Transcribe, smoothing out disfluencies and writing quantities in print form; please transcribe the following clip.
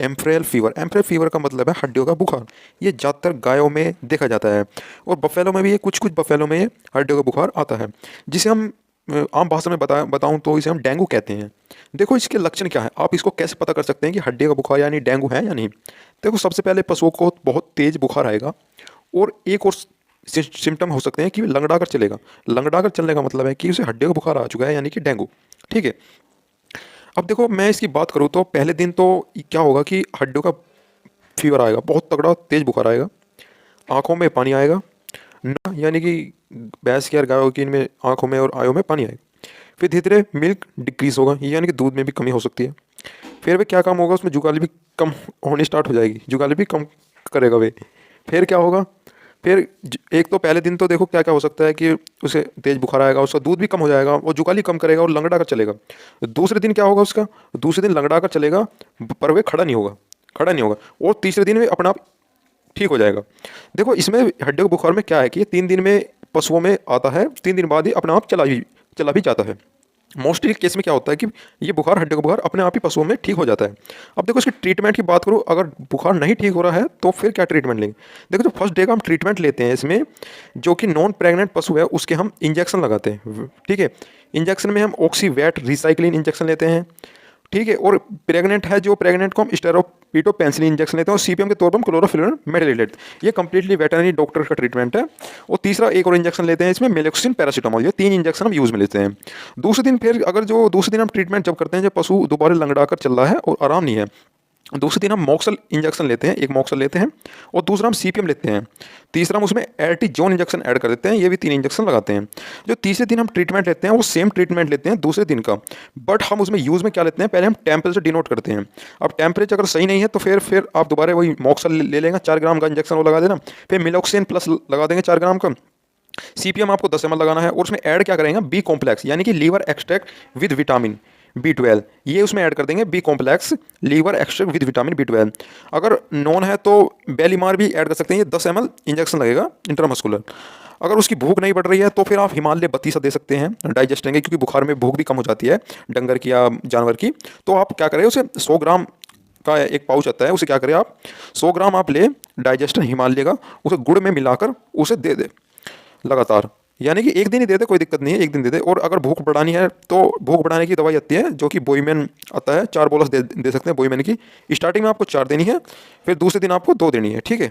एम्फ्रेल fever का मतलब है हड्डियों का बुखार। ये ज़्यादातर गायों में देखा जाता है और बफेलो में भी, ये कुछ कुछ बफेलो में ये हड्डियों का बुखार आता है, जिसे हम आम भाषा में बताऊं तो इसे हम डेंगू कहते हैं। देखो इसके लक्षण क्या है, आप इसको कैसे पता कर सकते हैं कि हड्डियों का बुखार यानी डेंगू है या नहीं। देखो सबसे पहले पशुओं को बहुत तेज बुखार आएगा, और एक और सिम्टम हो सकते हैं कि लंगड़ा कर चलेगा। लंगड़ा कर चलने का मतलब है कि उसे हड्डियों का बुखार आ चुका है, यानी कि डेंगू। ठीक है। अब देखो मैं इसकी बात करूँ तो पहले दिन तो क्या होगा कि हड्डियों का फीवर आएगा, बहुत तगड़ा तेज बुखार आएगा, आंखों में पानी आएगा ना, यानी कि भैंस की और गायों की इनमें आंखों में और आयों में पानी आएगा। फिर धीरे धीरे मिल्क डिक्रीज होगा, यानी कि दूध में भी कमी हो सकती है। फिर वे क्या काम होगा, उसमें जुगाली भी कम होनी स्टार्ट हो जाएगी, जुगाली भी कम करेगा वे। फिर क्या होगा, फिर एक तो पहले दिन तो देखो क्या क्या हो सकता है कि उसे तेज बुखार आएगा, उसका दूध भी कम हो जाएगा, वो जुगाली कम करेगा और लंगड़ा कर चलेगा। दूसरे दिन क्या होगा उसका, दूसरे दिन लंगड़ा कर चलेगा पर वे खड़ा नहीं होगा, खड़ा नहीं होगा, और तीसरे दिन वे अपने आप ठीक हो जाएगा। देखो इसमें हड्डियों के बुखार में क्या है कि ये 3 दिन में पशुओं में आता है, 3 दिन बाद ही अपने आप चला भी जाता है। मोस्टली केस में क्या होता है कि ये बुखार, हड्डियों का बुखार अपने आप ही पशुओं में ठीक हो जाता है। अब देखो इसकी ट्रीटमेंट की बात करूँ, अगर बुखार नहीं ठीक हो रहा है तो फिर क्या ट्रीटमेंट लेंगे। देखो जो फर्स्ट डे का हम ट्रीटमेंट लेते हैं इसमें, जो कि नॉन प्रेग्नेंट पशु है उसके हम इंजेक्शन लगाते हैं। ठीक है। इंजेक्शन में हम ऑक्सीवेट रिसाइक्लिन इंजेक्शन लेते हैं। ठीक है। और प्रेग्नेंट है, जो प्रेग्नेंट को हम स्टेरोपिटो पेंसिलिन इंजेक्शन लेते हैं, और सीपीएम के तौर पर हम क्लोरोफिलन मेटालिलेट। ये कंप्लीटली वेटरनरी डॉक्टर का ट्रीटमेंट है। और तीसरा एक और इंजेक्शन लेते हैं इसमें, मेलोक्सिन पैरासीटामोल। ये 3 इंजेक्शन हम यूज़ में लेते हैं। दूसरे दिन फिर अगर जो दूसरे दिन हम ट्रीटमेंट जब करते हैं, जब पशु दोबारा लंगड़ा कर चल रहा है और आराम नहीं है, दूसरे दिन हम मॉक्सल इंजेक्शन लेते हैं, एक मॉक्सल लेते हैं, और दूसरा हम सीपीएम लेते हैं। तीसरा हम उसमें एर्टिजोन इंजेक्शन ऐड कर देते हैं, ये भी 3 इंजेक्शन लगाते हैं। जो तीसरे दिन हम ट्रीटमेंट लेते हैं वो सेम ट्रीटमेंट लेते हैं दूसरे दिन का, बट हम उसमें यूज़ में क्या लेते हैं, पहले हम टेम्परेचर डिनोट करते हैं। अब टेम्परेचर अगर सही नहीं है तो फिर आप दोबारा वही मॉक्सल ले लेंगे, 4 ग्राम का इंजेक्शन वो लगा देना, फिर मिलोक्सिन प्लस लगा देंगे 4 ग्राम का। सीपीएम आपको 10 ml लगाना है, और उसमें ऐड क्या करेंगे, बी कॉम्प्लेक्स, यानी कि liver extract with vitamin B12, ये उसमें ऐड कर देंगे, B complex liver extract with vitamin B12। अगर नॉन है तो बेलीमार भी ऐड कर सकते हैं, ये 10 ml इंजेक्शन लगेगा इंट्रामस्कुलर। अगर उसकी भूख नहीं बढ़ रही है तो फिर आप हिमालय 32 दे सकते हैं, डाइजेस्ट रहेंगे, क्योंकि बुखार में भूख भी कम हो जाती है डंगर की या जानवर की। तो आप क्या करें, उसे 100 ग्राम का एक पाउच आता है, उसे क्या करें आप 100 ग्राम आप ले डाइजेस्टर हिमालय का, उसे गुड़ में मिलाकर उसे दे दे लगातार। यानी कि एक दिन ही दे दे, कोई दिक्कत नहीं है, एक दिन दे दे। और अगर भूख बढ़ानी है तो भूख बढ़ाने की दवाई आती है जो कि बोईमेन आता है, 4 बोलस दे सकते हैं बोईमेन की। स्टार्टिंग में आपको 4 देनी है, फिर दूसरे दिन आपको 2 देनी है। ठीक है।